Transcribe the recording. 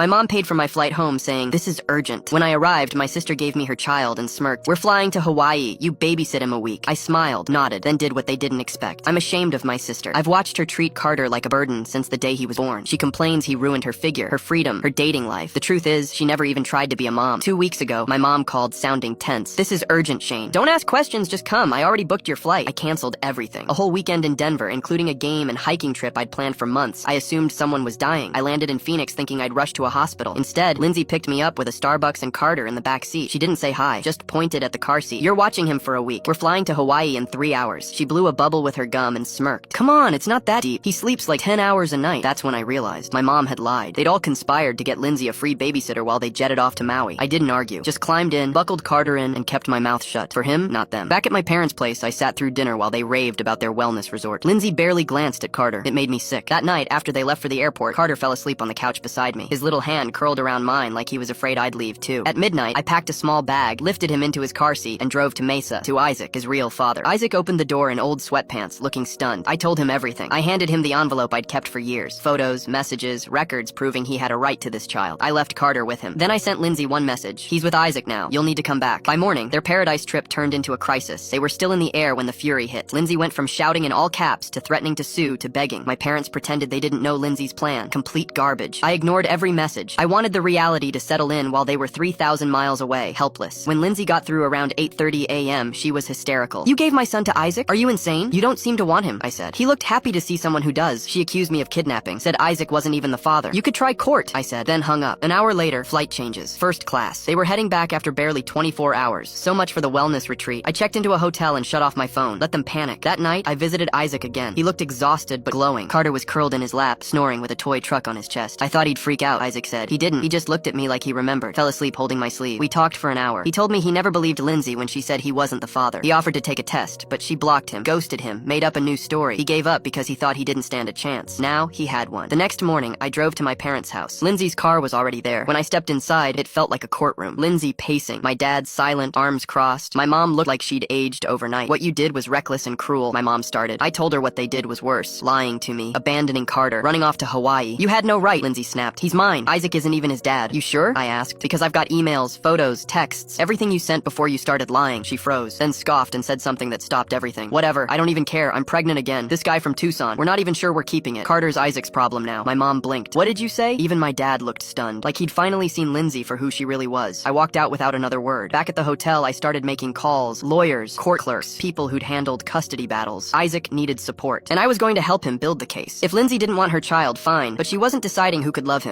My mom paid for my flight home, saying, "This is urgent." When I arrived, my sister gave me her child and smirked. "We're flying to Hawaii. You babysit him a week." I smiled, nodded, then did what they didn't expect. I'm ashamed of my sister. I've watched her treat Carter like a burden since the day he was born. She complains he ruined her figure, her freedom, her dating life. The truth is, she never even tried to be a mom. 2 weeks ago, my mom called, sounding tense. "This is urgent, Shane. Don't ask questions, just come. I already booked your flight." I canceled everything. A whole weekend in Denver, including a game and hiking trip I'd planned for months. I assumed someone was dying. I landed in Phoenix thinking I'd rush to a hospital. Instead, Lindsay picked me up with a Starbucks and Carter in the back seat. She didn't say hi, just pointed at the car seat. "You're watching him for a week. We're flying to Hawaii in 3 hours. She blew a bubble with her gum and smirked. "Come on, it's not that deep. He sleeps like 10 hours a night." That's when I realized my mom had lied. They'd all conspired to get Lindsay a free babysitter while they jetted off to Maui. I didn't argue, just climbed in, buckled Carter in, and kept my mouth shut. For him, not them. Back at my parents' place, I sat through dinner while they raved about their wellness resort. Lindsay barely glanced at Carter. It made me sick. That night, after they left for the airport, Carter fell asleep on the couch beside me. His little hand curled around mine like he was afraid I'd leave too. At midnight, I packed a small bag, lifted him into his car seat, and drove to Mesa, to Isaac, his real father. Isaac opened the door in old sweatpants, looking stunned. I told him everything. I handed him the envelope I'd kept for years. Photos, messages, records proving he had a right to this child. I left Carter with him. Then I sent Lindsay one message. "He's with Isaac now. You'll need to come back." By morning, their paradise trip turned into a crisis. They were still in the air when the fury hit. Lindsay went from shouting in all caps to threatening to sue to begging. My parents pretended they didn't know Lindsay's plan. Complete garbage. I ignored every message. I wanted the reality to settle in while they were 3,000 miles away, helpless. When Lindsay got through around 8:30 a.m., she was hysterical. "You gave my son to Isaac? Are you insane? You don't seem to want him," I said. "He looked happy to see someone who does." She accused me of kidnapping, said Isaac wasn't even the father. "You could try court," I said, then hung up. An hour later, flight changes. First class. They were heading back after barely 24 hours. So much for the wellness retreat. I checked into a hotel and shut off my phone. Let them panic. That night, I visited Isaac again. He looked exhausted but glowing. Carter was curled in his lap, snoring with a toy truck on his chest. "I thought he'd freak out," Isaac said. He didn't. He just looked at me like he remembered. Fell asleep holding my sleeve. We talked for an hour. He told me he never believed Lindsay when she said he wasn't the father. He offered to take a test, but she blocked him, ghosted him, made up a new story. He gave up because he thought he didn't stand a chance. Now, he had one. The next morning, I drove to my parents' house. Lindsay's car was already there. When I stepped inside, it felt like a courtroom. Lindsay pacing. My dad silent, arms crossed. My mom looked like she'd aged overnight. "What you did was reckless and cruel," my mom started. I told her what they did was worse. Lying to me. Abandoning Carter. Running off to Hawaii. "You had no right," Lindsay snapped. "He's mine. Isaac isn't even his dad." "You sure?" I asked. "Because I've got emails, photos, texts, everything you sent before you started lying." She froze, then scoffed and said something that stopped everything. "Whatever. I don't even care. I'm pregnant again. This guy from Tucson. We're not even sure we're keeping it. Carter's Isaac's problem now." My mom blinked. "What did you say?" Even my dad looked stunned, like he'd finally seen Lindsay for who she really was. I walked out without another word. Back at the hotel, I started making calls. Lawyers, court clerks, people who'd handled custody battles. Isaac needed support, and I was going to help him build the case. If Lindsay didn't want her child, fine, but she wasn't deciding who could love him.